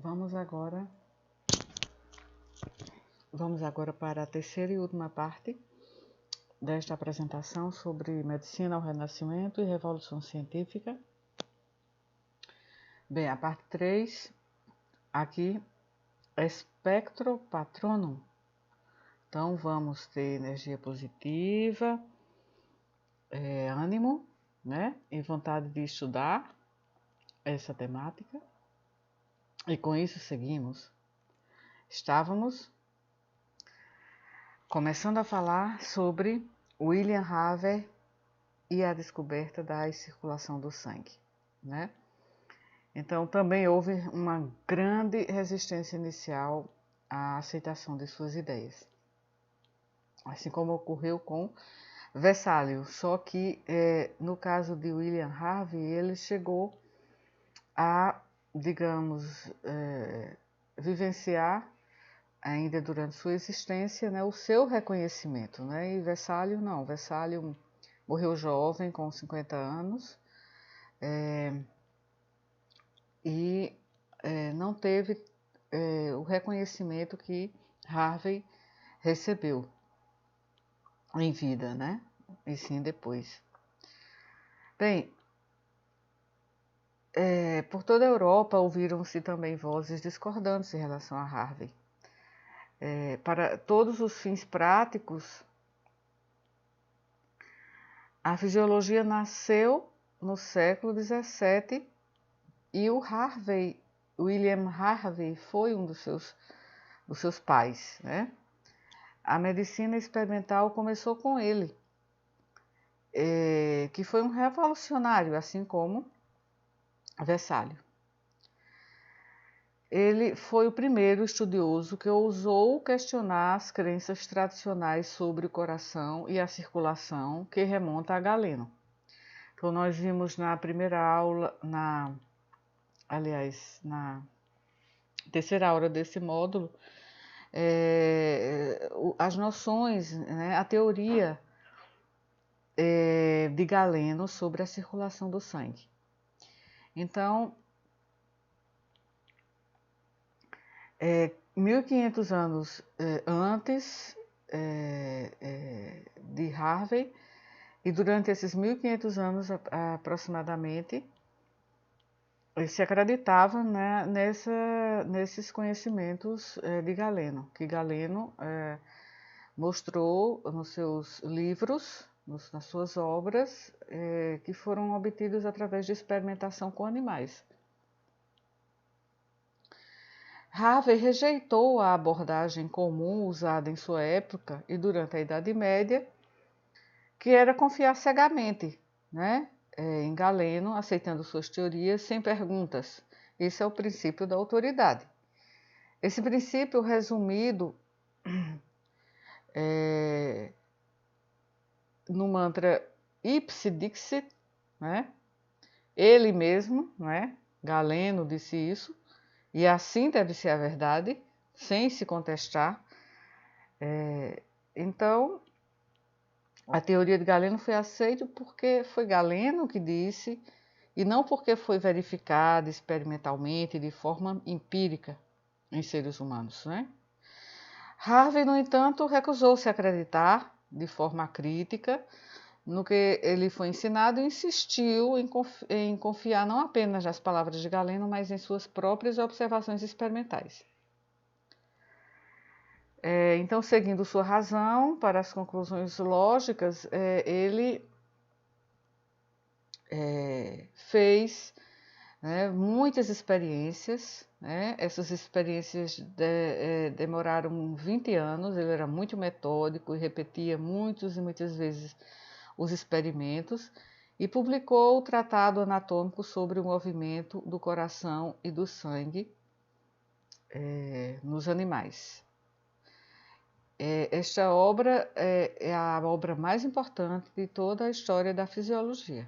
Vamos agora para a terceira e última parte desta apresentação sobre medicina ao Renascimento e Revolução Científica. Bem, a parte 3, aqui, Spectro Patronum. Então, vamos ter energia positiva, ânimo, né? E vontade de estudar essa temática. E com isso seguimos. Estávamos começando a falar sobre William Harvey e a descoberta da circulação do sangue, né? Então, também houve uma grande resistência inicial à aceitação de suas ideias, assim como ocorreu com Vesálio, só que no caso de William Harvey, ele chegou a, digamos, vivenciar ainda durante sua existência, né, o seu reconhecimento, né? E Vesálio não, Vesálio morreu jovem, com 50 anos, e não teve o reconhecimento que Harvey recebeu em vida, né? E sim depois. Bem, por toda a Europa ouviram-se também vozes discordantes em relação a Harvey. Para todos os fins práticos, a fisiologia nasceu no século XVII e o William Harvey, foi um dos seus pais, né? A medicina experimental começou com ele, que foi um revolucionário, assim como Vesálio. Ele foi o primeiro estudioso que ousou questionar as crenças tradicionais sobre o coração e a circulação, que remonta a Galeno. Então, nós vimos na primeira aula, na terceira aula desse módulo, as noções, né, a teoria de Galeno sobre a circulação do sangue. Então, 1500 anos antes de Harvey, e durante esses 1500 anos aproximadamente, se acreditava, né, nesses conhecimentos de Galeno, que Galeno mostrou nos seus livros, nas suas obras, que foram obtidos através de experimentação com animais. Harvey rejeitou a abordagem comum usada em sua época e durante a Idade Média, que era confiar cegamente, né, em Galeno, aceitando suas teorias sem perguntas. Esse é o princípio da autoridade. Esse princípio resumido no mantra Ipse Dixit, né? Ele mesmo, né? Galeno disse isso, e assim deve ser a verdade, sem se contestar. Então, a teoria de Galeno foi aceita porque foi Galeno que disse, e não porque foi verificada experimentalmente de forma empírica em seres humanos, né? Harvey, no entanto, recusou-se a acreditar de forma crítica no que ele foi ensinado e insistiu em confiar não apenas nas palavras de Galeno, mas em suas próprias observações experimentais. Então, seguindo sua razão para as conclusões lógicas, ele fez, né, muitas experiências, né? Essas experiências demoraram 20 anos, ele era muito metódico e repetia muitas e muitas vezes os experimentos, e publicou o Tratado Anatômico sobre o movimento do coração e do sangue nos animais. Esta obra é a obra mais importante de toda a história da fisiologia.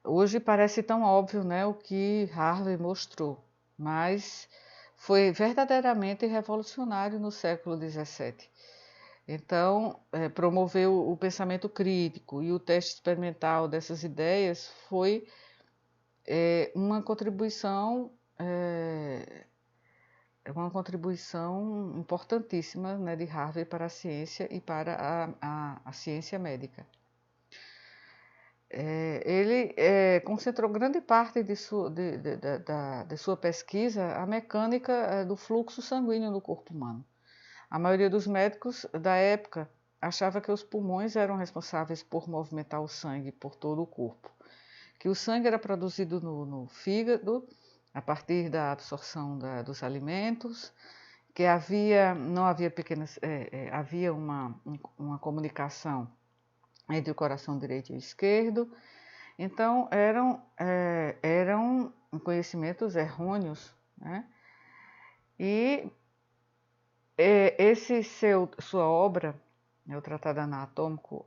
Hoje parece tão óbvio, né, o que Harvey mostrou, mas foi verdadeiramente revolucionário no século XVII. Então, promoveu o pensamento crítico, e o teste experimental dessas ideias foi uma contribuição importantíssima, né, de Harvey para a ciência e para a ciência médica. Ele concentrou grande parte de sua pesquisa a mecânica do fluxo sanguíneo no corpo humano. A maioria dos médicos da época achava que os pulmões eram responsáveis por movimentar o sangue por todo o corpo, que o sangue era produzido no fígado a partir da absorção dos alimentos, que havia uma comunicação entre o coração direito e o esquerdo. Então, eram conhecimentos errôneos, né? E sua obra, o Tratado Anatômico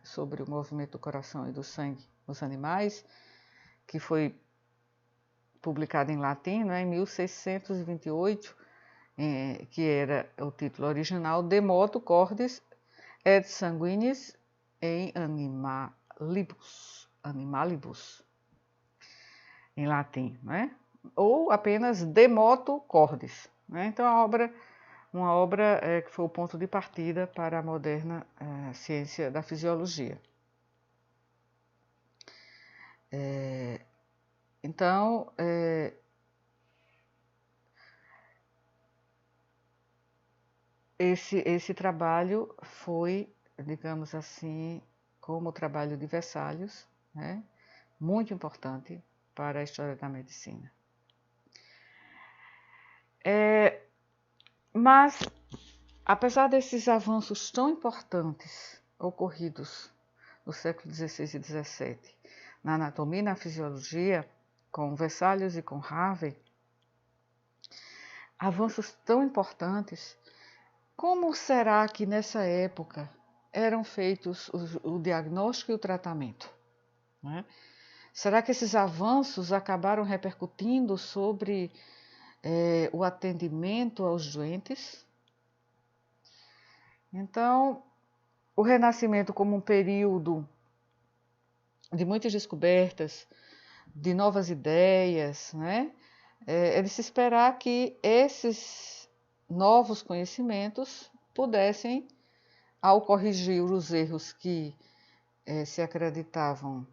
sobre o movimento do coração e do sangue nos animais, que foi publicado em latim, né, em 1628, que era o título original, De motu cordis et sanguinis em animalibus, em latim, né? Ou apenas De motu cordis, né? Então, uma obra que foi o ponto de partida para a moderna ciência da fisiologia. Então, esse trabalho foi, digamos assim, como o trabalho de Vesalius, né, muito importante para a história da medicina. Mas, apesar desses avanços tão importantes ocorridos no século XVI e XVII, na anatomia e na fisiologia, com Vesalius e com Harvey, avanços tão importantes, como será que nessa época eram feitos o diagnóstico e o tratamento, né? Será que esses avanços acabaram repercutindo sobre o atendimento aos doentes? Então, o Renascimento, como um período de muitas descobertas, de novas ideias, né? É de se esperar que esses novos conhecimentos pudessem, ao corrigir os erros que se acreditavam,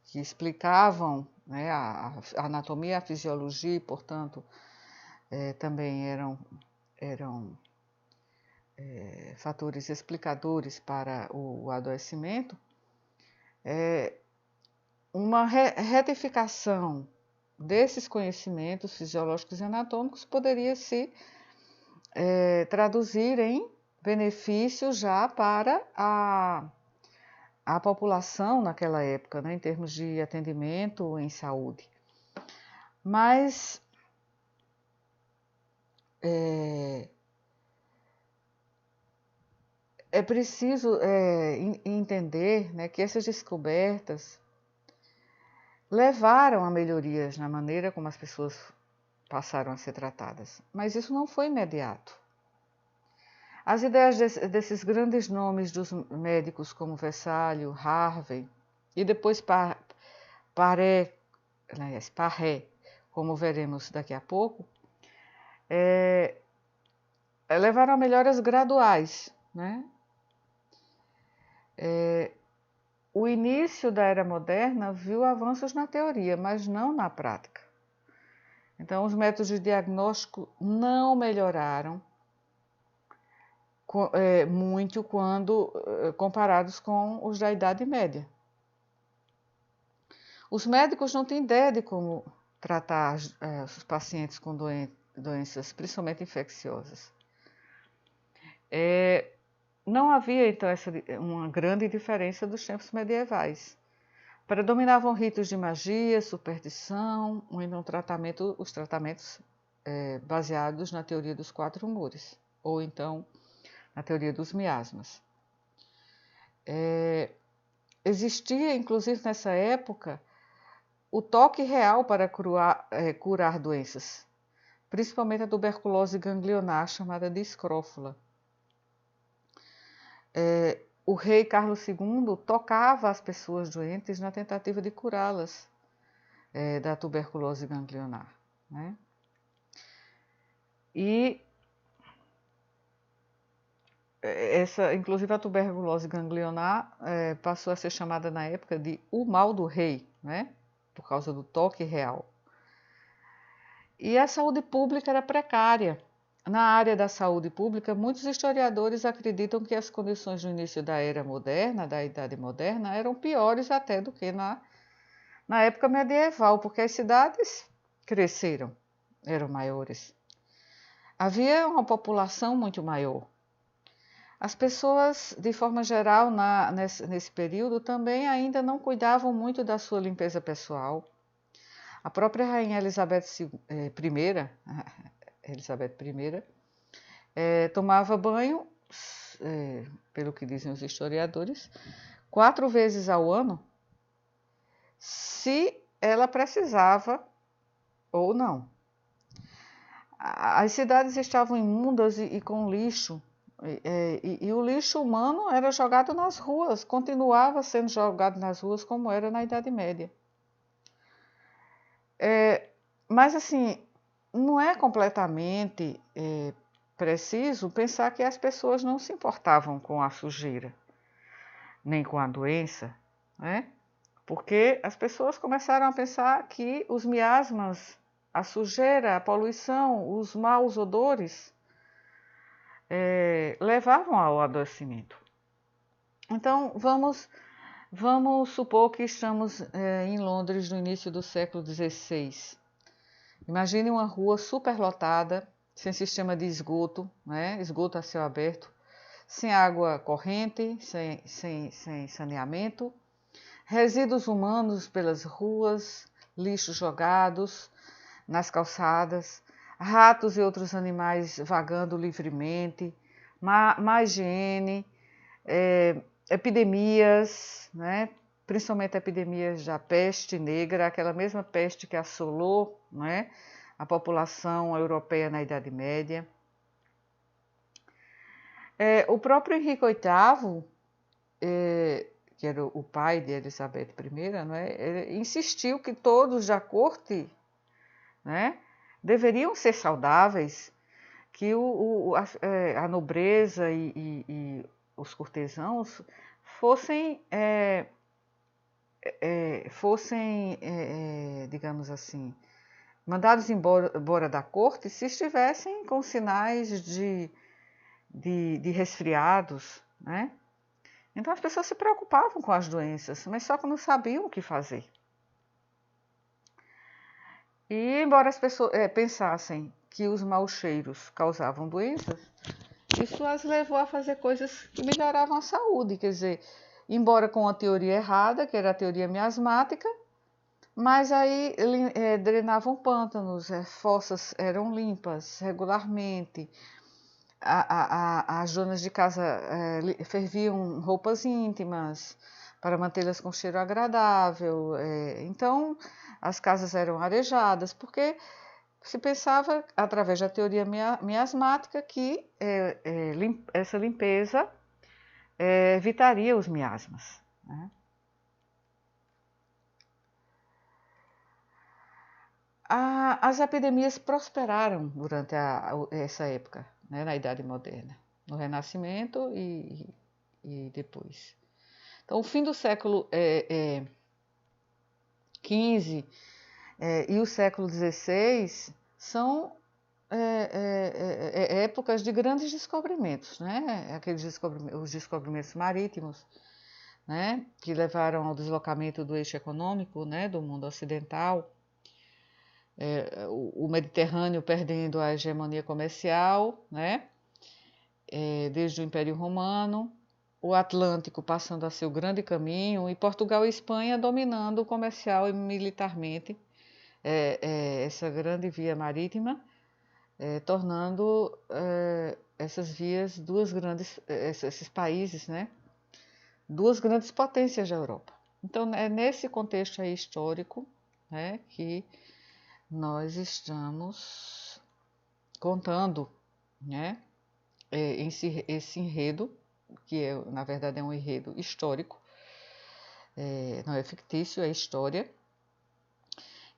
que explicavam, né, a anatomia e a fisiologia, e, portanto, também eram fatores explicadores para o adoecimento, uma retificação desses conhecimentos fisiológicos e anatômicos poderia se traduzir em benefícios já para a população naquela época, né, em termos de atendimento em saúde. Mas é preciso entender, né, que essas descobertas levaram a melhorias na maneira como as pessoas passaram a ser tratadas, mas isso não foi imediato. As ideias desses grandes nomes dos médicos como Vesalius, Harvey e depois Paré, como veremos daqui a pouco, levaram a melhoras graduais, né? O início da era moderna viu avanços na teoria, mas não na prática. Então, os métodos de diagnóstico não melhoraram muito quando comparados com os da Idade Média. Os médicos não têm ideia de como tratar os pacientes com doenças, principalmente infecciosas. Não havia, então, uma grande diferença dos tempos medievais. Predominavam ritos de magia, superstição, ou então os tratamentos baseados na teoria dos 4 humores, ou então na teoria dos miasmas. Existia, inclusive nessa época, o toque real para curar doenças, principalmente a tuberculose ganglionar, chamada de escrófula. O rei Carlos II tocava as pessoas doentes na tentativa de curá-las da tuberculose ganglionar, né? E inclusive a tuberculose ganglionar passou a ser chamada na época de o mal do rei, né? Por causa do toque real. E a saúde pública era precária. Na área da saúde pública, muitos historiadores acreditam que as condições no início da era moderna, da Idade Moderna, eram piores até do que na época medieval, porque as cidades cresceram, eram maiores. Havia uma população muito maior. As pessoas, de forma geral, nesse período, também ainda não cuidavam muito da sua limpeza pessoal. A própria rainha Elizabeth I tomava banho, pelo que dizem os historiadores, 4 vezes ao ano, se ela precisava ou não. As cidades estavam imundas e com lixo, e o lixo humano era jogado nas ruas, continuava sendo jogado nas ruas como era na Idade Média. Mas assim, não é completamente preciso pensar que as pessoas não se importavam com a sujeira, nem com a doença, né? Porque as pessoas começaram a pensar que os miasmas, a sujeira, a poluição, os maus odores levavam ao adoecimento. Então, vamos supor que estamos em Londres no início do século XVI. Imagine uma rua superlotada, sem sistema de esgoto, né? Esgoto a céu aberto, sem água corrente, sem saneamento, resíduos humanos pelas ruas, lixos jogados nas calçadas, ratos e outros animais vagando livremente, má higiene, epidemias, né? Principalmente epidemias da peste negra, aquela mesma peste que assolou, né, a população europeia na Idade Média. O próprio Henrique VIII, que era o pai de Elizabeth I, né, ele insistiu que todos da corte, né, deveriam ser saudáveis, que a nobreza e os cortesãos fossem digamos assim, mandados embora da corte se estivessem com sinais de resfriados, né? Então as pessoas se preocupavam com as doenças, mas só que não sabiam o que fazer. E embora as pessoas pensassem que os maus cheiros causavam doenças, isso as levou a fazer coisas que melhoravam a saúde, quer dizer, embora com a teoria errada, que era a teoria miasmática, mas aí drenavam pântanos, fossas eram limpas regularmente, as donas de casa ferviam roupas íntimas para mantê-las com cheiro agradável, então as casas eram arejadas, porque se pensava, através da teoria miasmática, que essa limpeza evitaria os miasmas, né? As epidemias prosperaram durante essa época, né, na Idade Moderna, no Renascimento e depois. Então, o fim do século XV e o século XVI são épocas de grandes descobrimentos, né? Os descobrimentos marítimos, né, que levaram ao deslocamento do eixo econômico, né, do mundo ocidental. O Mediterrâneo perdendo a hegemonia comercial, né, desde o Império Romano, o Atlântico passando a ser o grande caminho e Portugal e Espanha dominando comercial e militarmente essa grande via marítima, tornando essas vias esses países, né, duas grandes potências da Europa. Então, é nesse contexto aí histórico, né, que nós estamos contando, né, esse enredo, que na verdade é um enredo histórico, não é fictício, é história.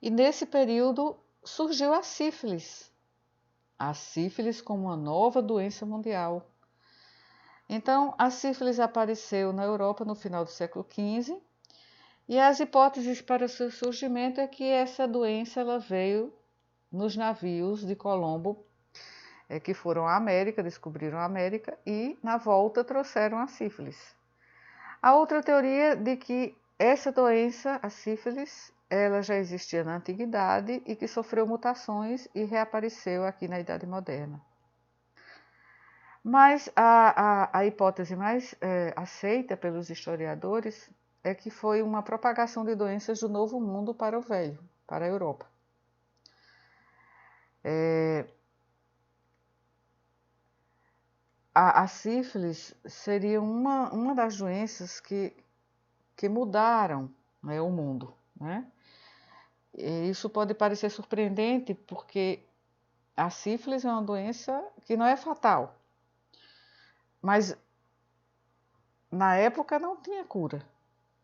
E nesse período surgiu a sífilis como uma nova doença mundial. Então, a sífilis apareceu na Europa no final do século XV, e as hipóteses para o seu surgimento é que essa doença ela veio nos navios de Colombo, que foram à América, descobriram a América e na volta trouxeram a sífilis. A outra teoria de que essa doença, a sífilis, ela já existia na antiguidade e que sofreu mutações e reapareceu aqui na Idade Moderna. Mas a hipótese mais aceita pelos historiadores é que foi uma propagação de doenças do Novo Mundo para o Velho, para a Europa. A sífilis seria uma das doenças que mudaram, né, o mundo, né? E isso pode parecer surpreendente porque a sífilis é uma doença que não é fatal, mas na época não tinha cura.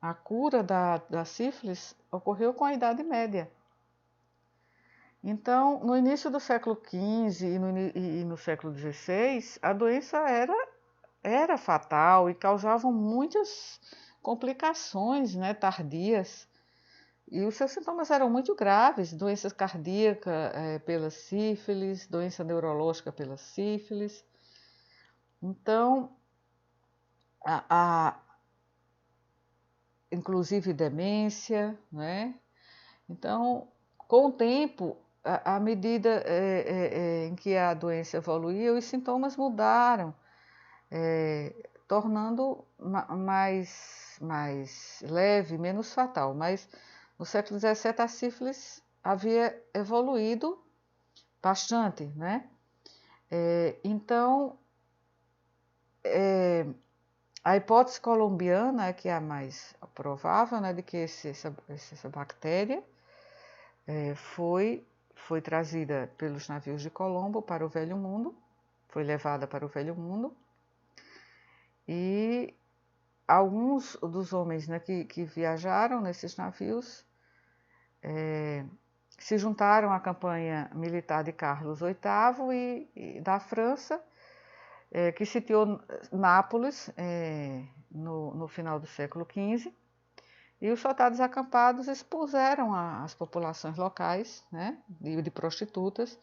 A cura da sífilis ocorreu com a Idade Média. Então, no início do século XV e no século XVI, a doença era fatal e causava muitas complicações, né, tardias. E os seus sintomas eram muito graves, doença cardíaca pela sífilis, doença neurológica pela sífilis. Então, inclusive demência, né? Então, com o tempo, à medida em que a doença evoluía, os sintomas mudaram, tornando mais leve, menos fatal. Mas no século XVII a sífilis havia evoluído bastante, né? Então, a hipótese colombiana, que é a mais provável, né, de que essa bactéria foi trazida pelos navios de Colombo para o Velho Mundo, foi levada para o Velho Mundo, e alguns dos homens, né, que viajaram nesses navios se juntaram à campanha militar de Carlos VIII e da França, que sitiou Nápoles no final do século XV, e os soldados acampados expuseram as populações locais, né, de prostitutas,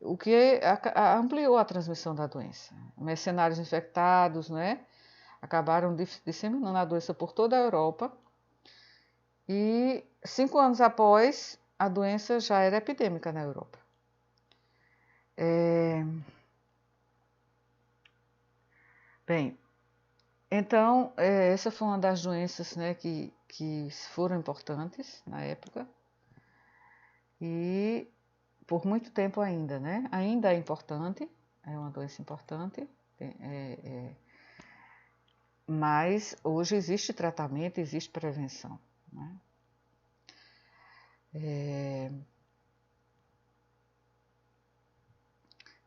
o que ampliou a transmissão da doença. Mercenários infectados, né, acabaram disseminando a doença por toda a Europa, e 5 anos após, a doença já era epidêmica na Europa. Bem, então, essa foi uma das doenças, né, que foram importantes na época e por muito tempo ainda, né? Ainda é importante, é uma doença importante, mas hoje existe tratamento, existe prevenção, né?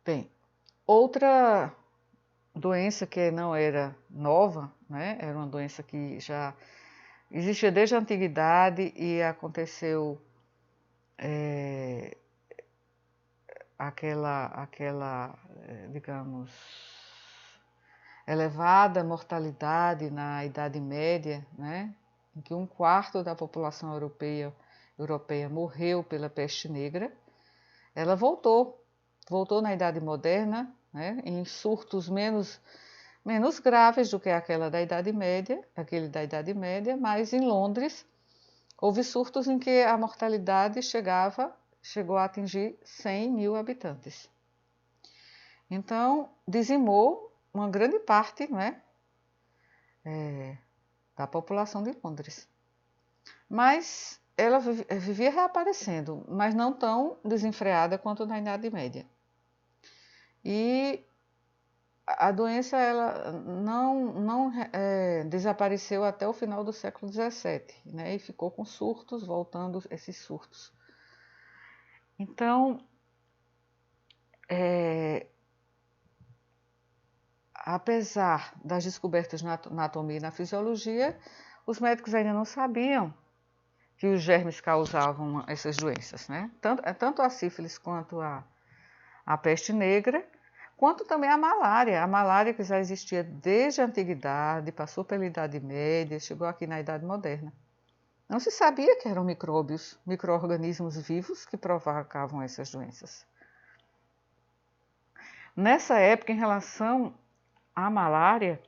Bem, outra doença que não era nova, né? Era uma doença que já existia desde a antiguidade e aconteceu aquela, digamos, elevada mortalidade na Idade Média, né? Em que 1/4 da população europeia morreu pela peste negra. Ela voltou na Idade Moderna, né? Em surtos menos graves do que aquele da Idade Média, mas em Londres houve surtos em que a mortalidade chegou a atingir 100 mil habitantes. Então, dizimou uma grande parte, né, da população de Londres. Mas ela vivia reaparecendo, mas não tão desenfreada quanto na Idade Média. E a doença ela não desapareceu até o final do século XVII, né, e ficou com surtos, voltando esses surtos. Então, apesar das descobertas na anatomia e na fisiologia, os médicos ainda não sabiam que os germes causavam essas doenças, né? Tanto a sífilis quanto a peste negra, quanto também a malária que já existia desde a antiguidade, passou pela Idade Média, chegou aqui na Idade Moderna. Não se sabia que eram micróbios, micro-organismos vivos que provocavam essas doenças. Nessa época, em relação à malária,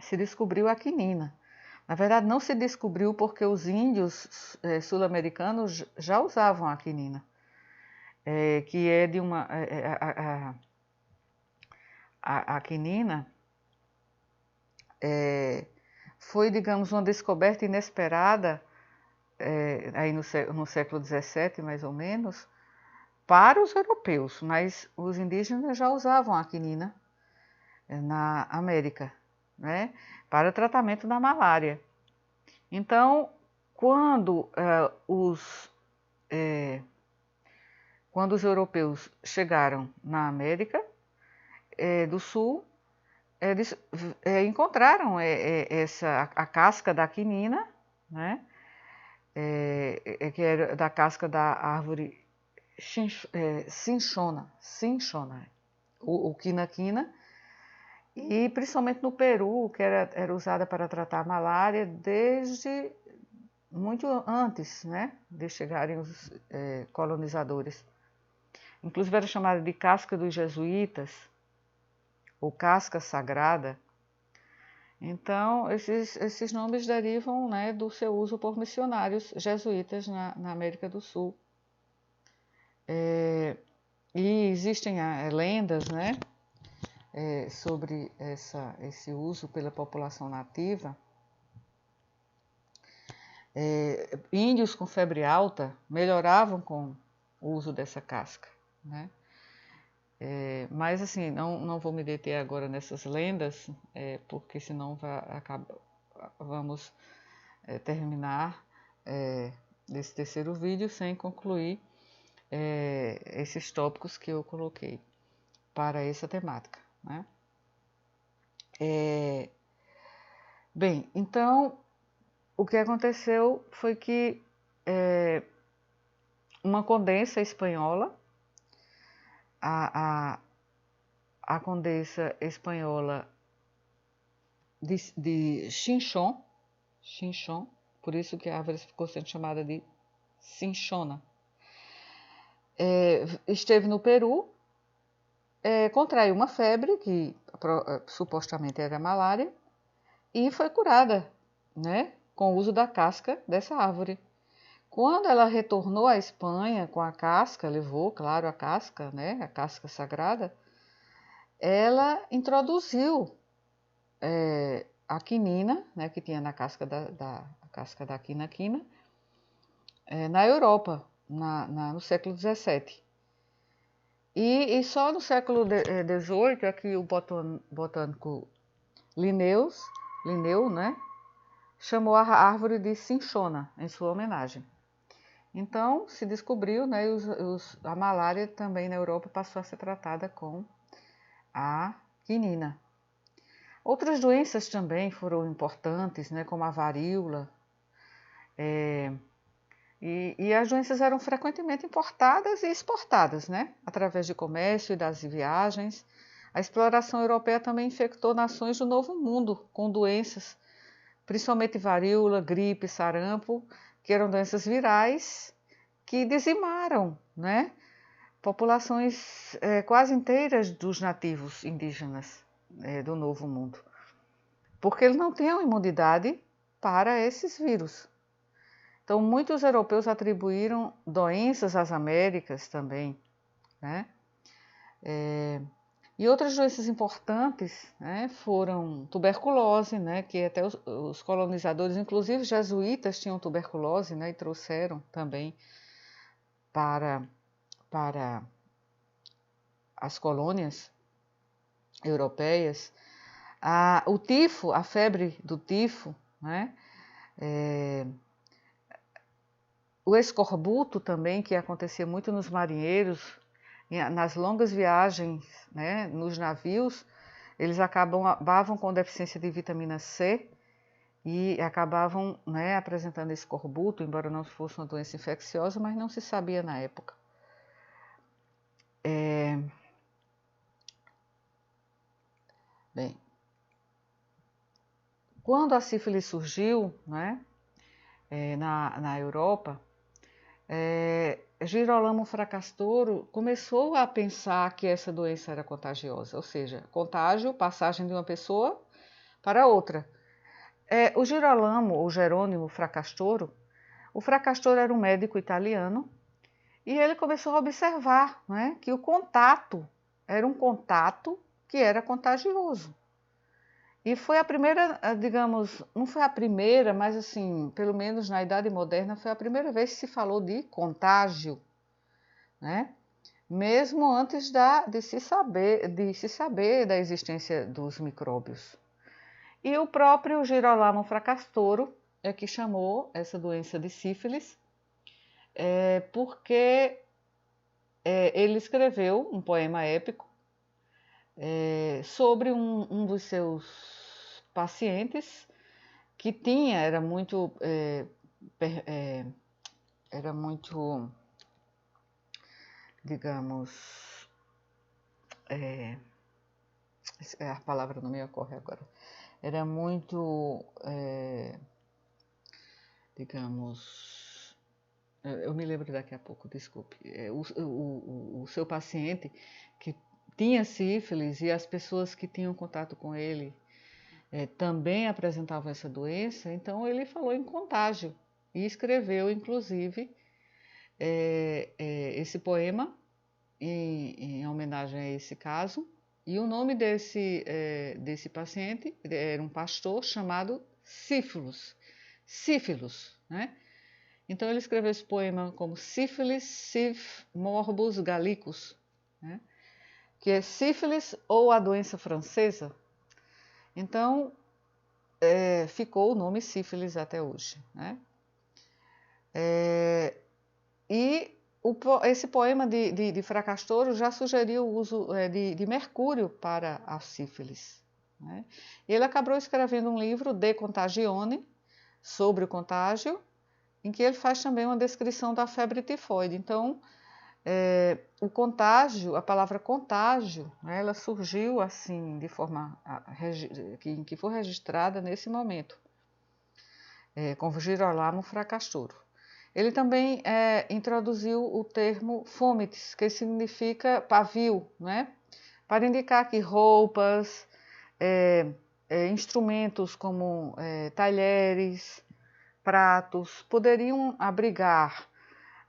se descobriu a quinina. Na verdade, não se descobriu porque os índios sul-americanos já usavam a quinina, que é de uma... A quinina foi, digamos, uma descoberta inesperada, aí no século XVII, mais ou menos, para os europeus, mas os indígenas já usavam a quinina na América, né, para o tratamento da malária. Então, quando os europeus chegaram na América do Sul, eles encontraram a casca da quinina, né, que era da casca da árvore cinchona, o quina-quina, e principalmente no Peru, que era usada para tratar a malária desde muito antes, né, de chegarem os colonizadores. Inclusive era chamada de casca dos jesuítas, ou casca sagrada. Então, esses nomes derivam, né, do seu uso por missionários jesuítas na América do Sul. E existem lendas, né, sobre esse uso pela população nativa. Índios com febre alta melhoravam com o uso dessa casca, né? Mas assim, não vou me deter agora nessas lendas, porque senão vamos terminar esse terceiro vídeo sem concluir esses tópicos que eu coloquei para essa temática, né? Bem, então o que aconteceu foi que uma condessa espanhola, a condessa espanhola de Chinchón, por isso que a árvore ficou sendo chamada de cinchona, esteve no Peru, contraiu uma febre que supostamente era malária e foi curada, né, com o uso da casca dessa árvore. Quando ela retornou à Espanha com a casca, levou, claro, a casca, né, a casca sagrada, ela introduziu a quinina, né, que tinha na casca da quina-quina, na Europa, no século XVII. E só no século XVIII é que o botânico Linneu, né, chamou a árvore de cinchona em sua homenagem. Então se descobriu, né, a malária também na Europa passou a ser tratada com a quinina. Outras doenças também foram importantes, né, como a varíola, e as doenças eram frequentemente importadas e exportadas, né, através de comércio e das viagens. A exploração europeia também infectou nações do Novo Mundo com doenças, principalmente varíola, gripe, sarampo, que eram doenças virais que dizimaram, né, populações quase inteiras dos nativos indígenas do Novo Mundo, porque eles não tinham imunidade para esses vírus. Então, muitos europeus atribuíram doenças às Américas também, né? E outras doenças importantes, né, foram tuberculose, né, que até os colonizadores, inclusive jesuítas, tinham tuberculose, né, e trouxeram também para as colônias europeias. O tifo, a febre do tifo, né, o escorbuto também, que acontecia muito nos marinheiros, nas longas viagens, né, nos navios, eles acabavam com deficiência de vitamina C e acabavam, né, apresentando escorbuto, embora não fosse uma doença infecciosa, mas não se sabia na época. Bem, quando a sífilis surgiu, né, na Europa, Girolamo Fracastoro começou a pensar que essa doença era contagiosa, ou seja, contágio, passagem de uma pessoa para outra. O Girolamo, ou Jerônimo Fracastoro, o Fracastoro era um médico italiano e ele começou a observar, né, que o contato era um contato que era contagioso. E foi a primeira, digamos, não foi a primeira, mas assim, pelo menos na Idade Moderna, foi a primeira vez que se falou de contágio, né? Mesmo antes de se saber da existência dos micróbios. E o próprio Girolamo Fracastoro é que chamou essa doença de sífilis, porque ele escreveu um poema épico sobre um dos seus pacientes que era muito, digamos, a palavra não me ocorre agora, era muito, digamos, eu me lembro daqui a pouco, desculpe, o seu paciente que tinha sífilis e as pessoas que tinham contato com ele também apresentavam essa doença, então ele falou em contágio e escreveu, inclusive, esse poema em homenagem a esse caso. E o nome desse paciente era um pastor chamado Sífilos, né? Então ele escreveu esse poema como Sífilis Sif Morbus Gallicus, né? Que é sífilis ou a doença francesa. Então, ficou o nome sífilis até hoje, né? Esse poema de Fracastoro já sugeriu o uso de mercúrio para a sífilis, né? E ele acabou escrevendo um livro, De Contagione, sobre o contágio, em que ele faz também uma descrição da febre tifoide. Então, o contágio, a palavra contágio, né, ela surgiu assim de forma que foi registrada nesse momento, com Girolamo Fracastoro. Ele também introduziu o termo fomites, que significa pavio, né, para indicar que roupas, instrumentos como talheres, pratos, poderiam abrigar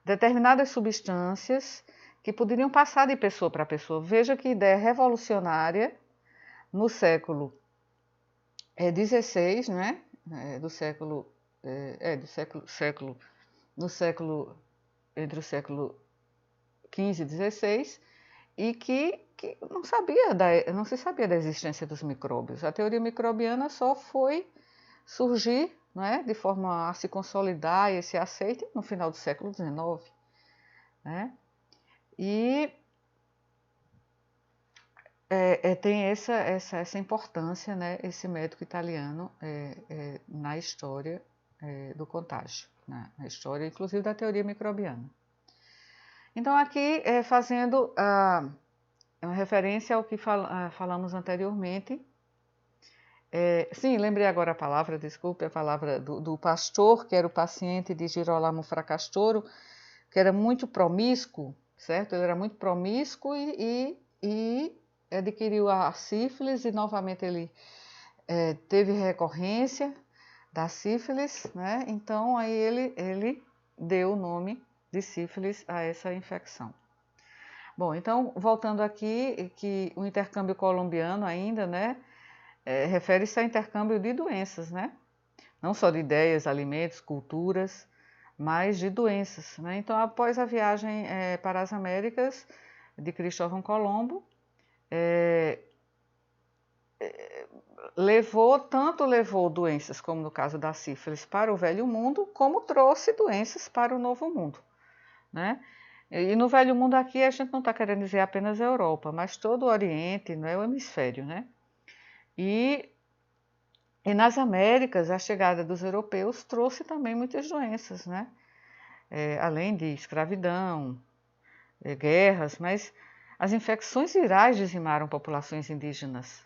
determinadas substâncias que poderiam passar de pessoa para pessoa. Veja que ideia revolucionária no século XVI, né? Entre o século XV e XVI, e que não se sabia da existência dos micróbios. A teoria microbiana só foi surgir, né, de forma a se consolidar e se aceite no final do século XIX, né? E tem essa importância, né, esse médico italiano na história do contágio, né, na história inclusive da teoria microbiana. Então aqui fazendo uma referência ao que falamos anteriormente. Sim, lembrei agora a palavra, desculpe, a palavra do pastor, que era o paciente de Girolamo Fracastoro, que era muito promíscuo, certo? Ele era muito promíscuo e adquiriu a sífilis e novamente ele teve recorrência da sífilis, né? Então aí ele deu o nome de sífilis a essa infecção. Bom, então voltando aqui, que o intercâmbio colombiano ainda, né? Refere-se ao intercâmbio de doenças, né? Não só de ideias, alimentos, culturas, mas de doenças, né? Então, após a viagem para as Américas de Cristóvão Colombo, levou doenças, como no caso da sífilis, para o Velho Mundo, como trouxe doenças para o Novo Mundo, né? E no Velho Mundo aqui a gente não está querendo dizer apenas a Europa, mas todo o Oriente, né, o hemisfério, né? E nas Américas, a chegada dos europeus trouxe também muitas doenças, né? Além de escravidão, guerras, mas as infecções virais dizimaram populações indígenas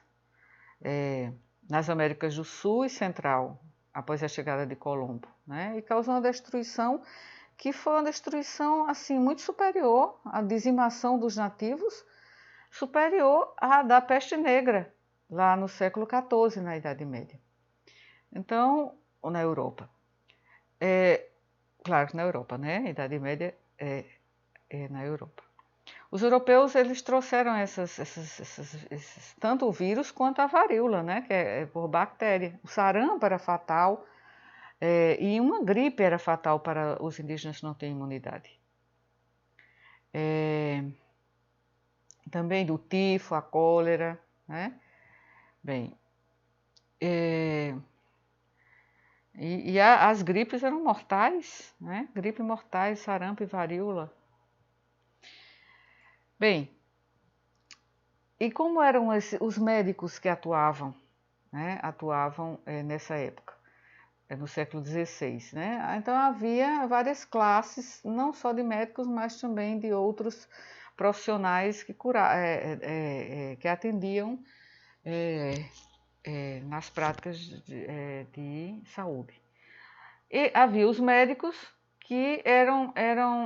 nas Américas do Sul e Central, após a chegada de Colombo, né? E causou uma destruição que foi uma destruição assim, muito superior à dizimação dos nativos, superior à da peste negra, lá no século XIV, na Idade Média. Então, na Europa. Claro que na Europa, né? A Idade Média é na Europa. Os europeus, eles trouxeram esses tanto o vírus quanto a varíola, né? Que é por bactéria. O sarampo era fatal e uma gripe era fatal para os indígenas que não têm imunidade. Também do tifo, a cólera, né? Bem, as gripes eram mortais, né? Gripe mortais, sarampo e varíola. Bem, e como eram os médicos que atuavam, né? Atuavam nessa época, no século XVI, né? Então havia várias classes, não só de médicos, mas também de outros profissionais que atendiam nas práticas de saúde. E havia os médicos que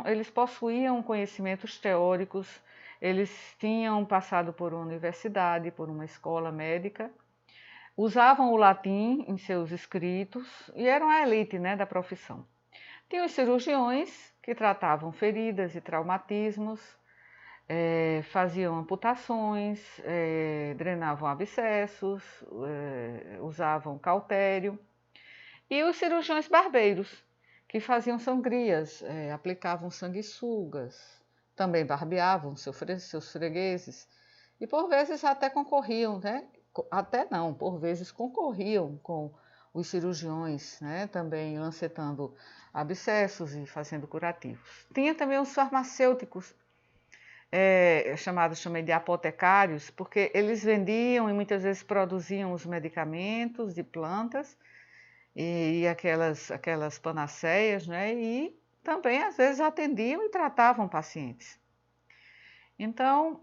eles possuíam conhecimentos teóricos, eles tinham passado por uma universidade, por uma escola médica, usavam o latim em seus escritos e eram a elite, né, da profissão. Tinha os cirurgiões que tratavam feridas e traumatismos, faziam amputações, drenavam abscessos, usavam cautério. E os cirurgiões barbeiros, que faziam sangrias, aplicavam sanguessugas, também barbeavam seus fregueses e por vezes até concorriam, né? Até não, por vezes concorriam com os cirurgiões, né? Também lancetando abscessos e fazendo curativos. Tinha também os farmacêuticos, chamados também de apotecários, porque eles vendiam e muitas vezes produziam os medicamentos de plantas e aquelas panaceias, né? E também às vezes atendiam e tratavam pacientes. Então,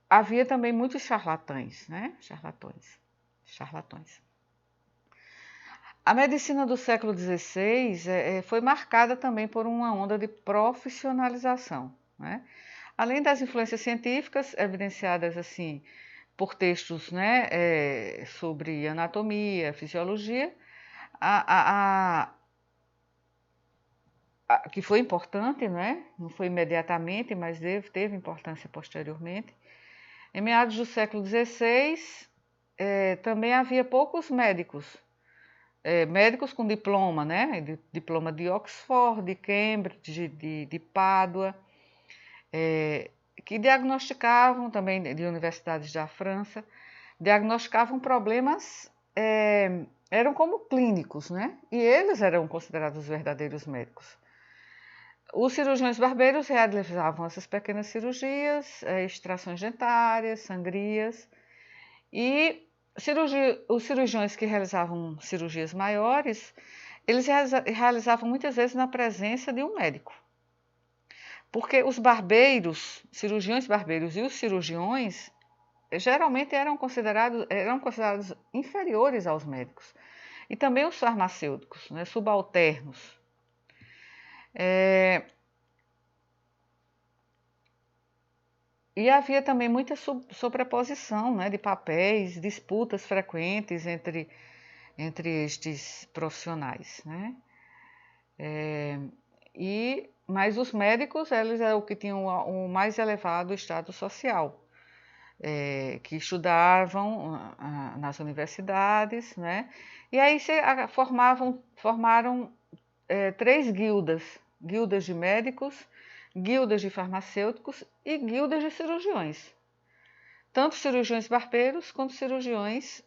havia também muitos charlatães, né? Charlatões. A medicina do século XVI foi marcada também por uma onda de profissionalização, né? Além das influências científicas evidenciadas assim por textos, né, sobre anatomia, fisiologia, que foi importante, né? Não foi imediatamente, mas teve importância posteriormente. Em meados do século XVI, também havia poucos médicos, médicos com diploma, né? Diploma de Oxford, de Cambridge, de Pádua, que diagnosticavam, também de universidades da França, diagnosticavam problemas, eram como clínicos, né? E eles eram considerados os verdadeiros médicos. Os cirurgiões barbeiros realizavam essas pequenas cirurgias, extrações dentárias, sangrias, e os cirurgiões que realizavam cirurgias maiores, eles realizavam muitas vezes na presença de um médico. Porque os barbeiros, cirurgiões barbeiros e os cirurgiões, geralmente eram considerados inferiores aos médicos. E também os farmacêuticos, né, subalternos. E havia também muita sobreposição, né, de papéis, disputas frequentes entre estes profissionais, né? Mas os médicos, eles eram o que tinham o mais elevado status social, que estudavam nas universidades, né? E aí formaram 3 guildas de médicos, guildas de farmacêuticos e guildas de cirurgiões. Tanto cirurgiões barbeiros quanto cirurgiões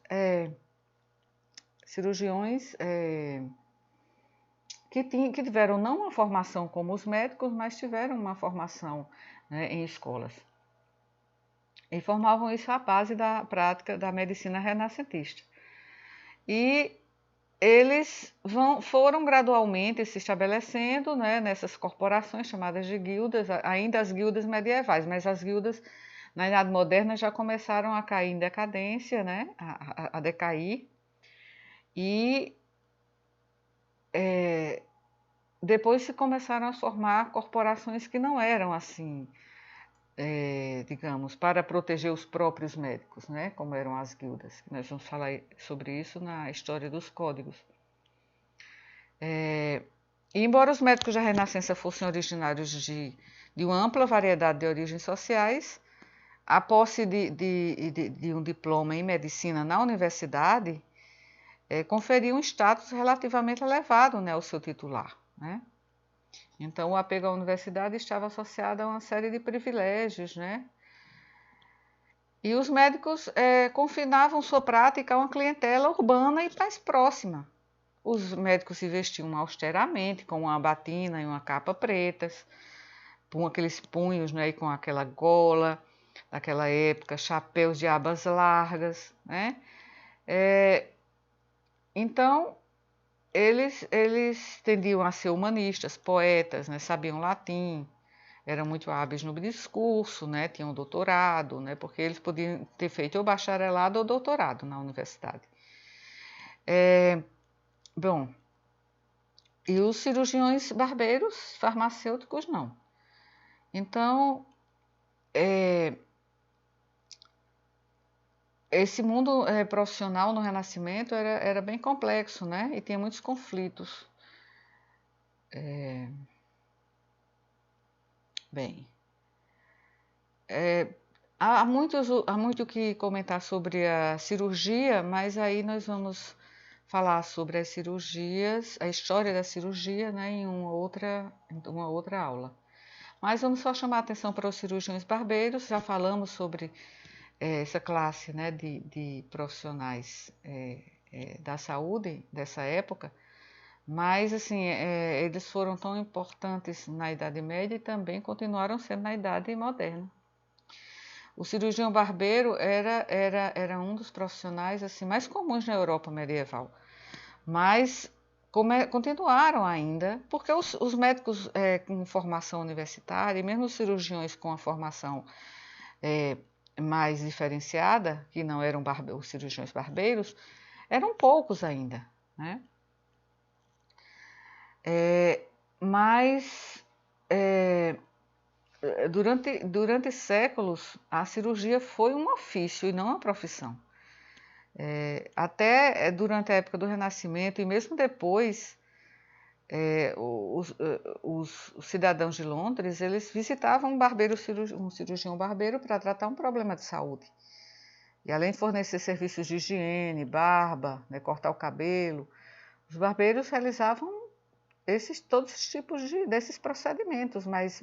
que tiveram não uma formação como os médicos, mas tiveram uma formação, né, em escolas. e formavam isso à base da prática da medicina renascentista. E eles foram gradualmente se estabelecendo, né, nessas corporações chamadas de guildas, ainda as guildas medievais, mas as guildas na Idade Moderna já começaram a cair em decadência, né, a decair, e depois se começaram a formar corporações que não eram assim, digamos, para proteger os próprios médicos, né, como eram as guildas. Nós vamos falar sobre isso na história dos códigos. E embora os médicos da Renascença fossem originários de uma ampla variedade de origens sociais, a posse de um diploma em medicina na universidade conferia um status relativamente elevado, né, ao seu titular, né? Então, o apego à universidade estava associado a uma série de privilégios, né? E os médicos confinavam sua prática a uma clientela urbana e mais próxima. Os médicos se vestiam austeramente, com uma batina e uma capa pretas, com aqueles punhos, né, e com aquela gola daquela época, chapéus de abas largas, né? Então, eles tendiam a ser humanistas, poetas, né, sabiam latim, eram muito hábeis no discurso, né, tinham doutorado, né, porque eles podiam ter feito ou bacharelado ou doutorado na universidade. Bom, e os cirurgiões barbeiros, farmacêuticos, não. Então, esse mundo profissional no Renascimento era bem complexo, né? E tinha muitos conflitos. Bem, há muito o que comentar sobre a cirurgia, mas aí nós vamos falar sobre as cirurgias, a história da cirurgia, né, em uma outra aula. Mas vamos só chamar a atenção para os cirurgiões barbeiros. Já falamos sobre essa classe, né, de profissionais da saúde dessa época, mas assim, eles foram tão importantes na Idade Média e também continuaram sendo na Idade Moderna. O cirurgião barbeiro era um dos profissionais assim mais comuns na Europa medieval, mas continuaram ainda, porque os médicos com formação universitária, e mesmo os cirurgiões com a formação mais diferenciada, que não eram os cirurgiões barbeiros, eram poucos ainda, né? Mas durante séculos a cirurgia foi um ofício e não uma profissão. Até durante a época do Renascimento e mesmo depois, os cidadãos de Londres, eles visitavam um cirurgião barbeiro para tratar um problema de saúde. E além de fornecer serviços de higiene, barba, né, cortar o cabelo, os barbeiros realizavam todos os tipos desses procedimentos mais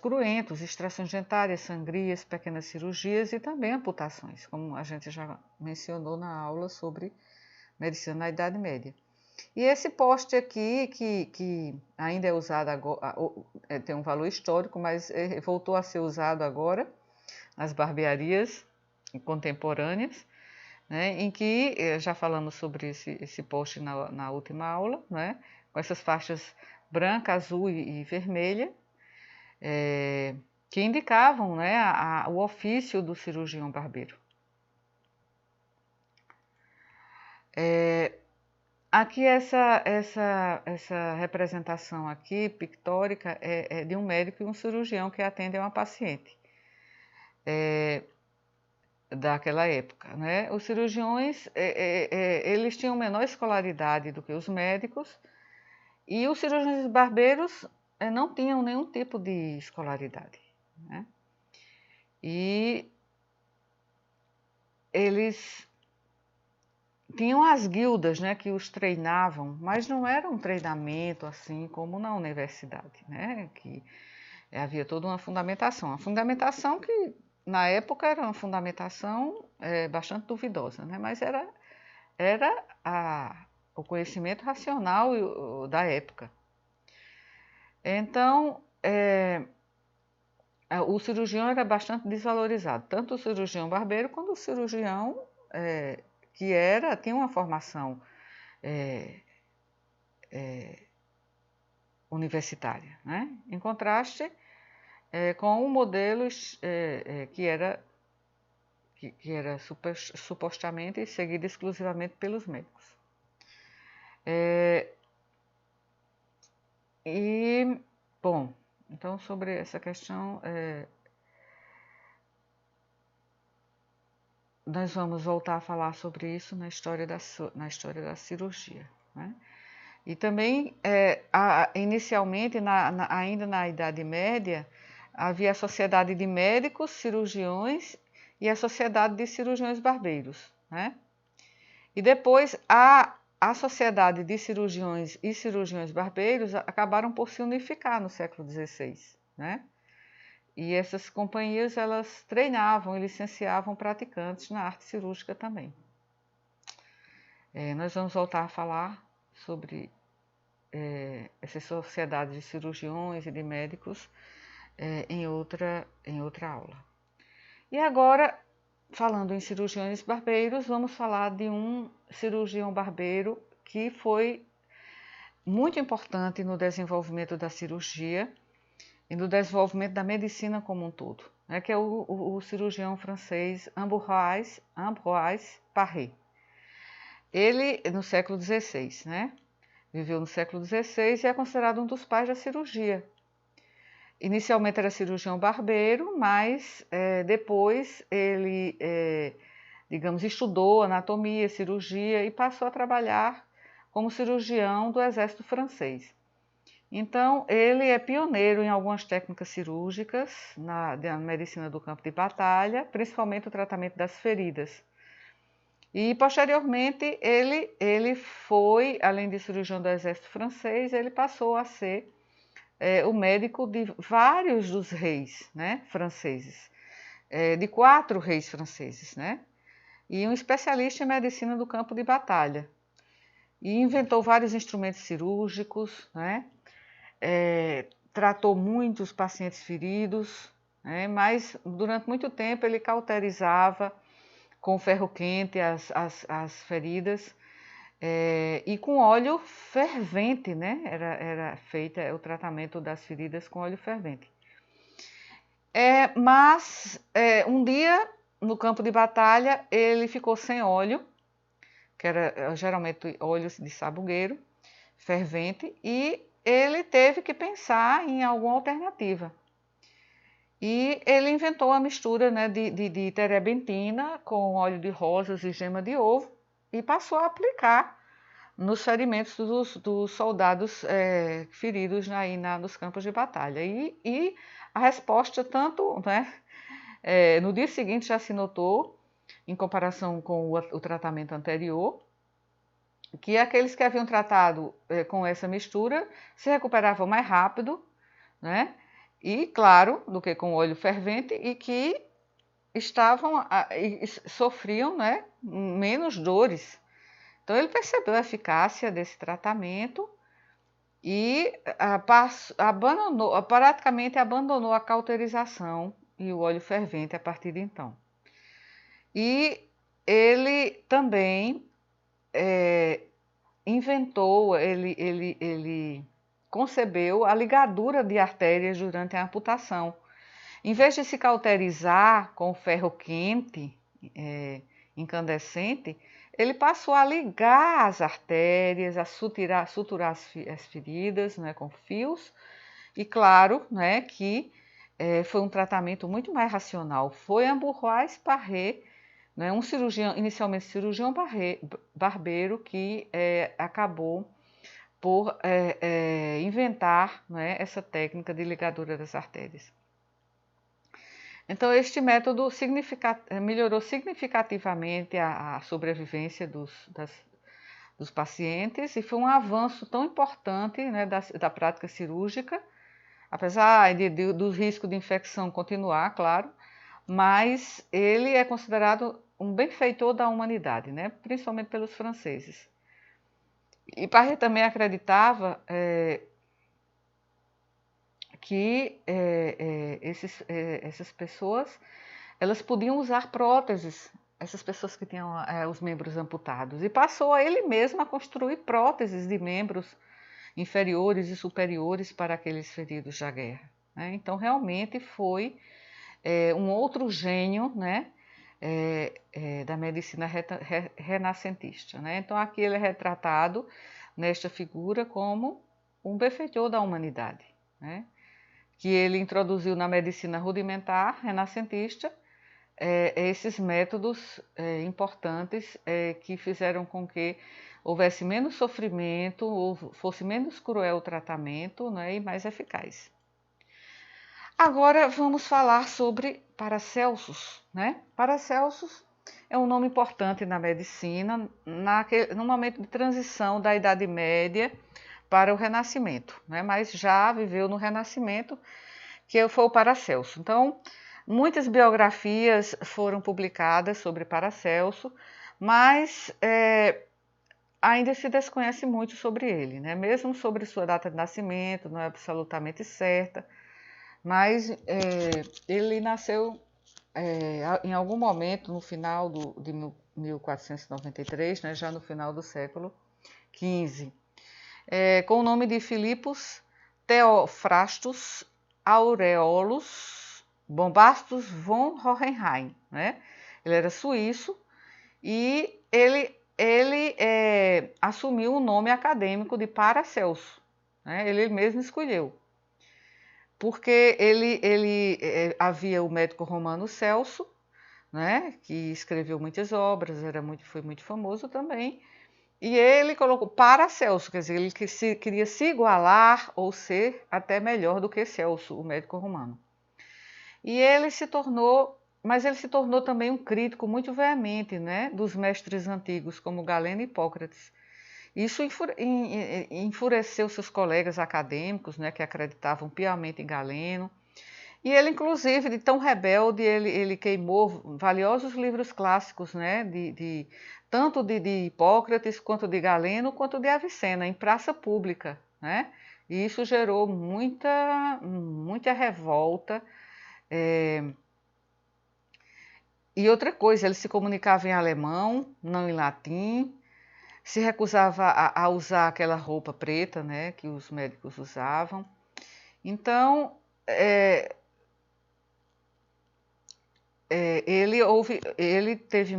cruentos, extrações dentárias, sangrias, pequenas cirurgias e também amputações, como a gente já mencionou na aula sobre medicina na Idade Média. E esse poste aqui, que ainda é usado agora, tem um valor histórico, mas voltou a ser usado agora nas barbearias contemporâneas, né, em que já falamos sobre esse poste na última aula, né, com essas faixas branca, azul e vermelha, que indicavam, né, o ofício do cirurgião barbeiro. Aqui essa representação aqui, pictórica, é de um médico e um cirurgião que atendem uma paciente daquela época, né? Os cirurgiões, eles tinham menor escolaridade do que os médicos e os cirurgiões barbeiros não tinham nenhum tipo de escolaridade, né? E eles tinham as guildas, né, que os treinavam, mas não era um treinamento assim como na universidade, né, que havia toda uma fundamentação. A fundamentação que na época era uma fundamentação bastante duvidosa, né, mas era o conhecimento racional da época. Então, o cirurgião era bastante desvalorizado, tanto o cirurgião barbeiro quanto o cirurgião que tinha uma formação universitária, né? Em contraste com o modelo que era supostamente seguido exclusivamente pelos médicos. Bom, então sobre essa questão, nós vamos voltar a falar sobre isso na história da cirurgia, né? E também, inicialmente, ainda na Idade Média, havia a Sociedade de Médicos Cirurgiões e a Sociedade de Cirurgiões Barbeiros, né? E depois a Sociedade de Cirurgiões e Cirurgiões Barbeiros acabaram por se unificar no século XVI, né? E essas companhias, elas treinavam e licenciavam praticantes na arte cirúrgica também. Nós vamos voltar a falar sobre essas sociedades de cirurgiões e de médicos em outra aula. E agora, falando em cirurgiões barbeiros, vamos falar de um cirurgião barbeiro que foi muito importante no desenvolvimento da cirurgia e no desenvolvimento da medicina como um todo, né, que é o cirurgião francês Ambroise Paré. Ele, no século XVI, né, viveu no século XVI e é considerado um dos pais da cirurgia. Inicialmente era cirurgião barbeiro, mas depois ele, digamos, estudou anatomia, cirurgia e passou a trabalhar como cirurgião do exército francês. Então, ele é pioneiro em algumas técnicas cirúrgicas na medicina do campo de batalha, principalmente o tratamento das feridas. E, posteriormente, ele foi, além de cirurgião do exército francês, ele passou a ser o médico de vários dos reis, né, franceses, de 4 reis franceses, né, e um especialista em medicina do campo de batalha. E inventou vários instrumentos cirúrgicos, né, tratou muitos pacientes feridos, né, mas durante muito tempo ele cauterizava com ferro quente as feridas e com óleo fervente, né? Era feito o tratamento das feridas com óleo fervente. Mas um dia, no campo de batalha, ele ficou sem óleo, que era geralmente óleo de sabugueiro, fervente, e ele teve que pensar em alguma alternativa. E ele inventou a mistura, né, de terebentina com óleo de rosas e gema de ovo e passou a aplicar nos ferimentos dos soldados feridos nos campos de batalha. E a resposta, tanto, né, no dia seguinte já se notou, em comparação com o tratamento anterior, que aqueles que haviam tratado com essa mistura se recuperavam mais rápido, né? E claro, do que com óleo fervente, e que sofriam, né, menos dores. Então ele percebeu a eficácia desse tratamento e praticamente abandonou a cauterização e o óleo fervente a partir de então. E ele também inventou, ele concebeu a ligadura de artérias durante a amputação. Em vez de se cauterizar com ferro quente, incandescente, ele passou a ligar as artérias, a suturar as feridas, né, com fios. E claro, né, que foi um tratamento muito mais racional. Foi Ambroise Paré, né, um cirurgião, inicialmente cirurgião barbeiro, que acabou por inventar, né, essa técnica de ligadura das artérias. Então, este método melhorou significativamente a sobrevivência dos pacientes e foi um avanço tão importante, né, da prática cirúrgica, apesar do risco de infecção continuar, claro, mas ele é considerado um benfeitor da humanidade, né, principalmente pelos franceses. E Paré também acreditava que essas pessoas elas podiam usar próteses, essas pessoas que tinham os membros amputados, e passou a ele mesmo a construir próteses de membros inferiores e superiores para aqueles feridos da guerra, né? Então realmente foi um outro gênio, né, da medicina renascentista, né? Então aqui ele é retratado nesta figura como um benfeitor da humanidade, né? Que ele introduziu na medicina rudimentar renascentista esses métodos importantes que fizeram com que houvesse menos sofrimento, ou fosse menos cruel o tratamento, né, e mais eficaz. Agora vamos falar sobre Paracelsus, né? Paracelsus é um nome importante na medicina no momento de transição da Idade Média para o Renascimento, né? Mas já viveu no Renascimento, que foi o Paracelso. Então, muitas biografias foram publicadas sobre Paracelso, mas ainda se desconhece muito sobre ele, né? Mesmo sobre sua data de nascimento, não é absolutamente certa, mas ele nasceu em algum momento no final de 1493, né? Já no final do século XV, com o nome de Philippus Theophrastus Aureolus Bombastus von Hohenheim, né? Ele era suíço e ele assumiu o nome acadêmico de Paracelso, né? Ele mesmo escolheu, porque havia o médico romano Celso, né? Que escreveu muitas obras, foi muito famoso também. E ele colocou Paracelso, quer dizer, ele queria se igualar ou ser até melhor do que Celso, o médico romano. E ele se tornou também um crítico muito veemente, né, dos mestres antigos, como Galeno e Hipócrates. Isso enfureceu seus colegas acadêmicos, né, que acreditavam piamente em Galeno. E ele, inclusive, de tão rebelde, ele queimou valiosos livros clássicos, né, tanto de Hipócrates, quanto de Galeno, quanto de Avicena, em praça pública, né? E isso gerou muita revolta. E outra coisa, ele se comunicava em alemão, não em latim, se recusava a usar aquela roupa preta, né, que os médicos usavam. Então, ele teve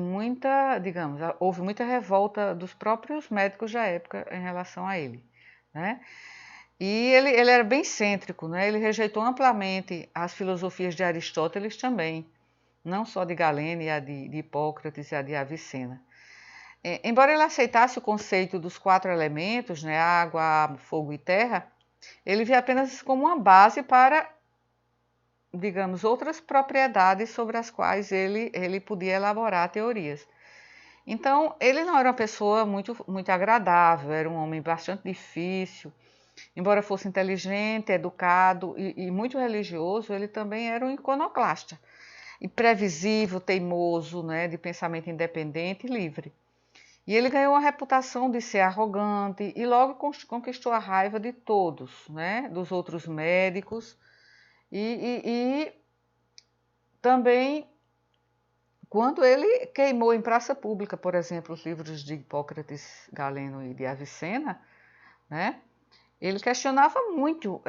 houve muita revolta dos próprios médicos da época em relação a ele, né? E ele era bem cêntrico, né? Ele rejeitou amplamente as filosofias de Aristóteles também, não só de Galeno e a de Hipócrates e a de Avicena. Embora ele aceitasse o conceito dos 4 elementos, né, água, ar, fogo e terra, ele via apenas como uma base para, digamos, outras propriedades sobre as quais ele podia elaborar teorias. Então, ele não era uma pessoa muito agradável, era um homem bastante difícil. Embora fosse inteligente, educado e muito religioso, ele também era um iconoclasta, imprevisível, teimoso, né, de pensamento independente e livre. E ele ganhou a reputação de ser arrogante e logo conquistou a raiva de todos, né, dos outros médicos. E também, quando ele queimou em praça pública, por exemplo, os livros de Hipócrates, Galeno e de Avicena, né, ele questionava muito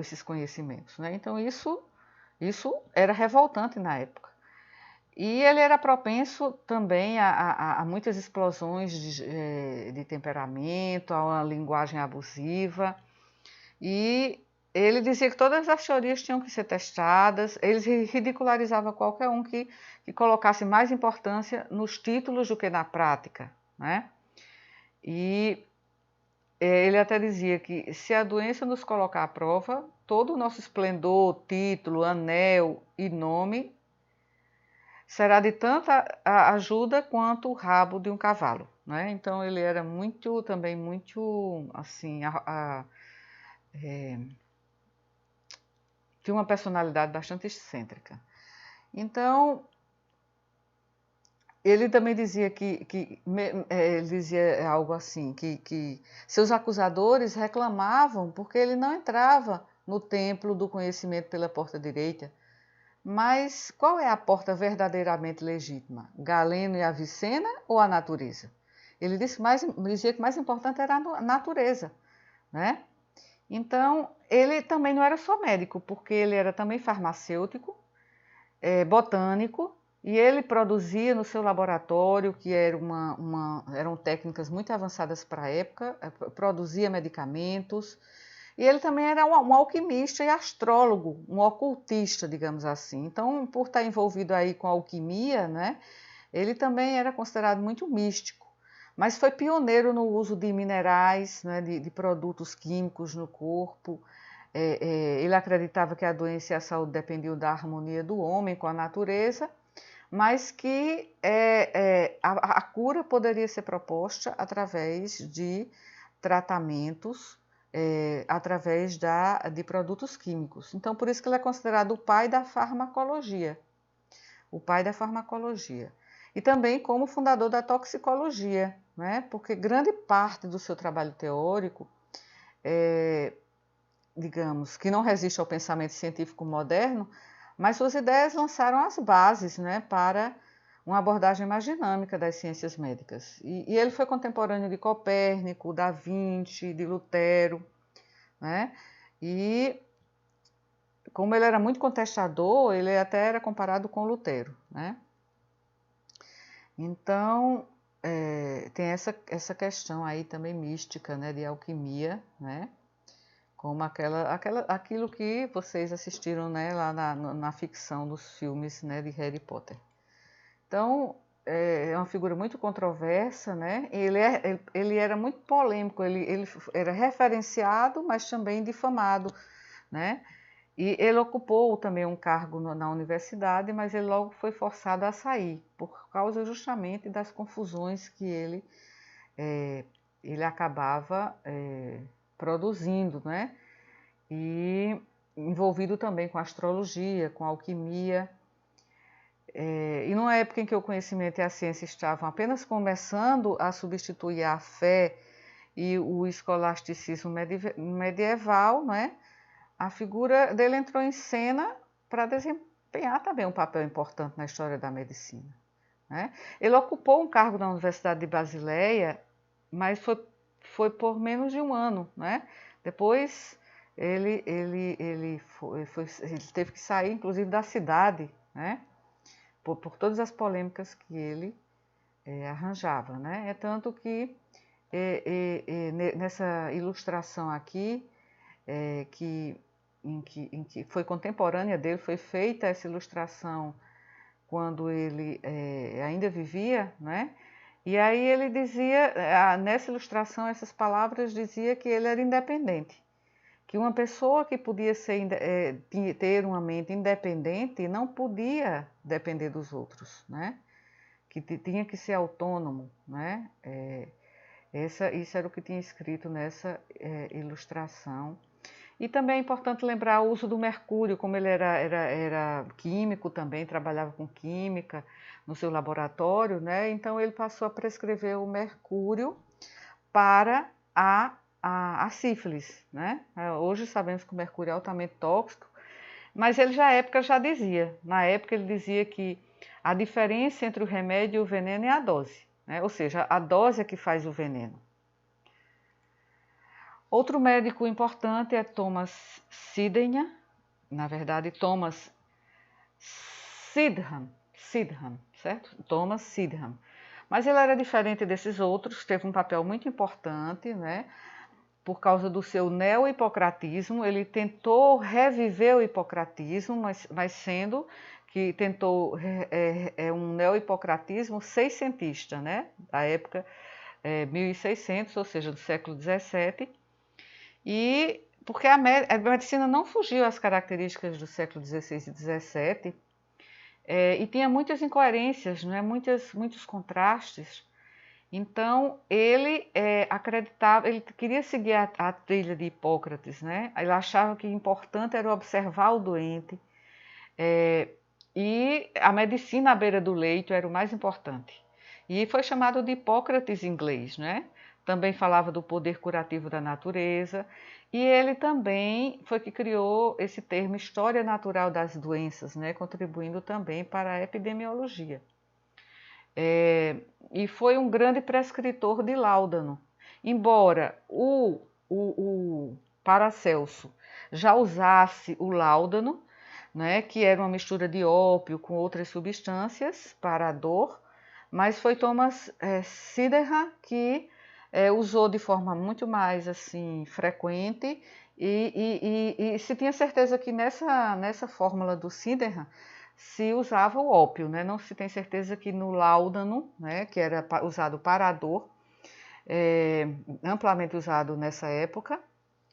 esses conhecimentos, né? Então isso era revoltante na época. E ele era propenso também a muitas explosões de temperamento, a uma linguagem abusiva. E ele dizia que todas as teorias tinham que ser testadas. Ele ridicularizava qualquer um que colocasse mais importância nos títulos do que na prática, né? E ele até dizia que se a doença nos colocar à prova, todo o nosso esplendor, título, anel e nome será de tanta ajuda quanto o rabo de um cavalo, né? Então ele era também muito assim, tinha uma personalidade bastante excêntrica. Então ele também dizia ele dizia algo assim, que seus acusadores reclamavam porque ele não entrava no templo do conhecimento pela porta direita. Mas qual é a porta verdadeiramente legítima? Galeno e Avicena ou a natureza? Ele dizia que mais importante era a natureza, né? Então, ele também não era só médico, porque ele era também farmacêutico, botânico, e ele produzia no seu laboratório, que eram técnicas muito avançadas para a época, produzia medicamentos, e ele também era um alquimista e astrólogo, um ocultista, digamos assim. Então, por estar envolvido aí com a alquimia, né, ele também era considerado muito místico. Mas foi pioneiro no uso de minerais, né, de produtos químicos no corpo. Ele acreditava que a doença e a saúde dependiam da harmonia do homem com a natureza, mas que a cura poderia ser proposta através de tratamentos, através de produtos químicos. Então, por isso que ele é considerado o pai da farmacologia. O pai da farmacologia. E também como fundador da toxicologia, né? Porque grande parte do seu trabalho teórico, digamos, que não resiste ao pensamento científico moderno, mas suas ideias lançaram as bases, né, para uma abordagem mais dinâmica das ciências médicas. E ele foi contemporâneo de Copérnico, Da Vinci, de Lutero, né? E como ele era muito contestador, ele até era comparado com Lutero, né? Então, tem essa questão aí também mística, né, de alquimia, né? Como aquilo que vocês assistiram, né, lá na ficção dos filmes, né, de Harry Potter. Então, é uma figura muito controversa, né? Ele era muito polêmico, ele era referenciado, mas também difamado, né? E ele ocupou também um cargo na universidade, mas ele logo foi forçado a sair, por causa justamente das confusões que ele acabava produzindo, né? E envolvido também com astrologia, com alquimia. E numa época em que o conhecimento e a ciência estavam apenas começando a substituir a fé e o escolasticismo medieval, né? A figura dele entrou em cena para desempenhar também um papel importante na história da medicina, né? Ele ocupou um cargo na Universidade de Basileia, mas foi por menos de um ano, né? Depois ele teve que sair, inclusive, da cidade, né? Por todas as polêmicas que ele arranjava, né? É tanto que nessa ilustração aqui, em que foi contemporânea dele, foi feita essa ilustração quando ele ainda vivia, né? E aí ele dizia, nessa ilustração, essas palavras dizia que ele era independente, que uma pessoa que podia ter uma mente independente não podia depender dos outros, né? Que tinha que ser autônomo, né? Isso era o que tinha escrito nessa ilustração. E também é importante lembrar o uso do mercúrio, como ele era químico também, trabalhava com química no seu laboratório, né? Então ele passou a prescrever o mercúrio para a sífilis, né? Hoje sabemos que o mercúrio é altamente tóxico, mas ele na época ele dizia que a diferença entre o remédio e o veneno é a dose, né? Ou seja, a dose é que faz o veneno. Outro médico importante é Thomas Sydenham, na verdade Thomas Sydenham, certo? Thomas Sydenham. Mas ele era diferente desses outros, teve um papel muito importante, né? Por causa do seu neo-hipocratismo, ele tentou reviver o hipocratismo, mas sendo que tentou um neo-hipocratismo seiscentista, né? Da época 1600, ou seja, do século 17. E porque a medicina não fugiu às características do século XVI e XVII, e tinha muitas incoerências, né? Muitos contrastes. Então, ele acreditava, ele queria seguir a trilha de Hipócrates, né? Ele achava que o importante era observar o doente, e a medicina à beira do leito era o mais importante. E foi chamado de Hipócrates inglês, né? também falava do poder curativo da natureza, e ele também foi que criou esse termo história natural das doenças, né, contribuindo também para a epidemiologia. E foi um grande prescritor de láudano, embora o Paracelso já usasse o láudano, né, que era uma mistura de ópio com outras substâncias para a dor, mas foi Thomas Sydenham que usou de forma muito mais assim frequente e se tinha certeza que nessa fórmula do Sydenham se usava o ópio, né? Não se tem certeza que no láudano, né, que era usado para a dor, amplamente usado nessa época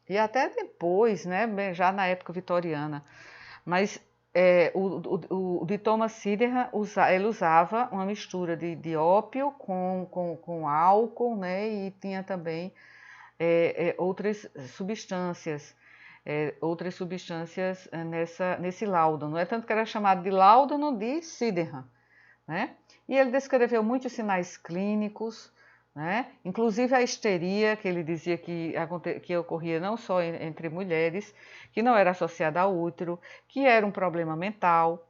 e até depois, né, já na época vitoriana. Mas o de Thomas Sydenham, ele usava uma mistura de ópio com álcool, né, e tinha também outras substâncias, nesse láudano. É tanto que era chamado de láudano de Sydenham, né? E ele descreveu muitos sinais clínicos, né? Inclusive a histeria, que ele dizia que ocorria não só entre mulheres, que não era associada ao útero, que era um problema mental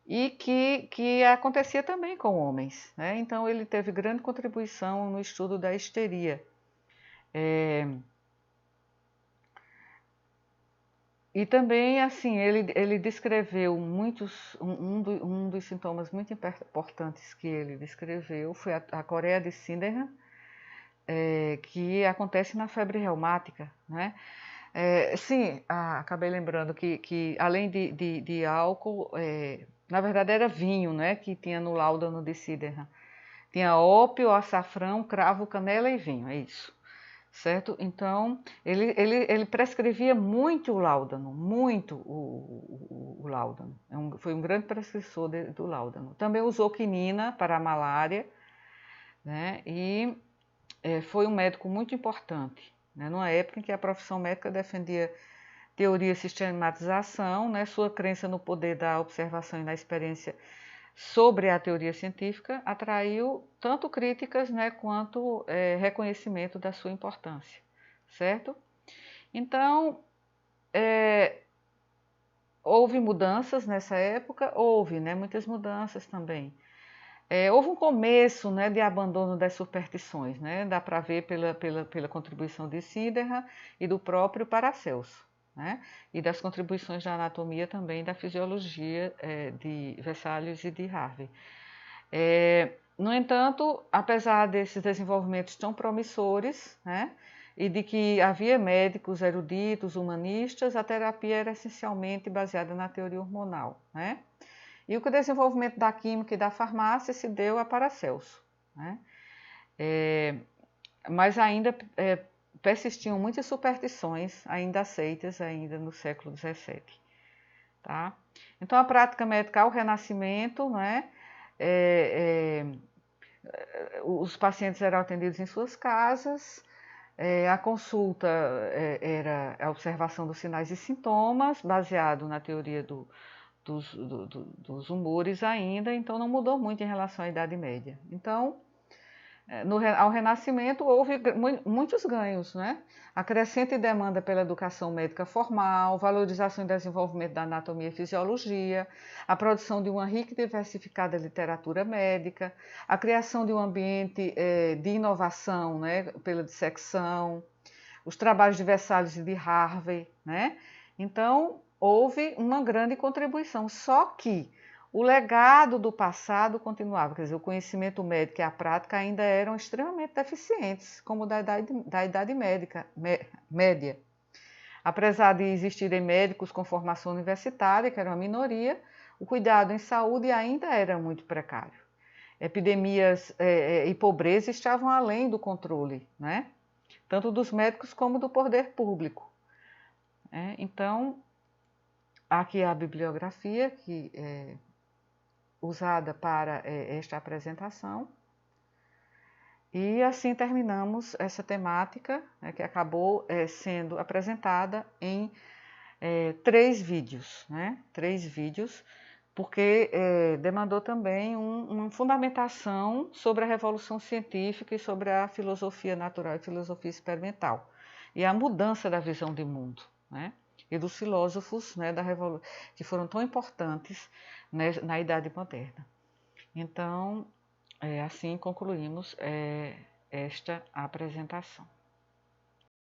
e que acontecia também com homens, né? Então ele teve grande contribuição no estudo da histeria. E também, assim, ele descreveu um dos sintomas muito importantes que ele descreveu foi a coreia de Sydenham, que acontece na febre reumática, né? Sim, acabei lembrando que além de álcool, na verdade era vinho, né, que tinha no láudano de Sydenham. Tinha ópio, açafrão, cravo, canela e vinho, é isso. Certo? Então, ele prescrevia muito o láudano, muito o láudano. Foi um grande prescritor do láudano. Também usou quinina para a malária, né? E foi um médico muito importante, né? Numa época em que a profissão médica defendia teoria e sistematização, né? Sua crença no poder da observação e da experiência sobre a teoria científica atraiu tanto críticas, né, quanto reconhecimento da sua importância, certo? Então, houve mudanças nessa época? Houve, né, muitas mudanças também. Houve um começo, né, de abandono das superstições, né, dá para ver pela contribuição de Sydenham e do próprio Paracelso, né, e das contribuições da anatomia também, da fisiologia de Vesalius e de Harvey. No entanto, apesar desses desenvolvimentos tão promissores, né, e de que havia médicos eruditos, humanistas, a terapia era essencialmente baseada na teoria hormonal, né? E o desenvolvimento da química e da farmácia se deu a Paracelso, né? Mas ainda persistiam muitas superstições ainda aceitas ainda no século XVII, tá? Então a prática médica ao Renascimento, né? Os pacientes eram atendidos em suas casas, a consulta era a observação dos sinais e sintomas, baseado na teoria dos humores ainda, então não mudou muito em relação à Idade Média. Então, ao Renascimento houve muitos ganhos, né? A crescente demanda pela educação médica formal, valorização e desenvolvimento da anatomia e fisiologia, a produção de uma rica e diversificada literatura médica, a criação de um ambiente de inovação, né, pela dissecção, os trabalhos de Vesalius e de Harvey, né? Então, houve uma grande contribuição, só que o legado do passado continuava, quer dizer, o conhecimento médico e a prática ainda eram extremamente deficientes, como da Idade Média. Apesar de existirem médicos com formação universitária, que era uma minoria, o cuidado em saúde ainda era muito precário. Epidemias e pobreza estavam além do controle, né? Tanto dos médicos como do poder público. Então, aqui a bibliografia que usada para esta apresentação. E assim terminamos essa temática, né, que acabou sendo apresentada em 3 vídeos, né? 3 vídeos porque demandou também uma fundamentação sobre a revolução científica e sobre a filosofia natural e filosofia experimental, e a mudança da visão de mundo, né? E dos filósofos, né, que foram tão importantes, né, na Idade Moderna. Então, assim concluímos esta apresentação.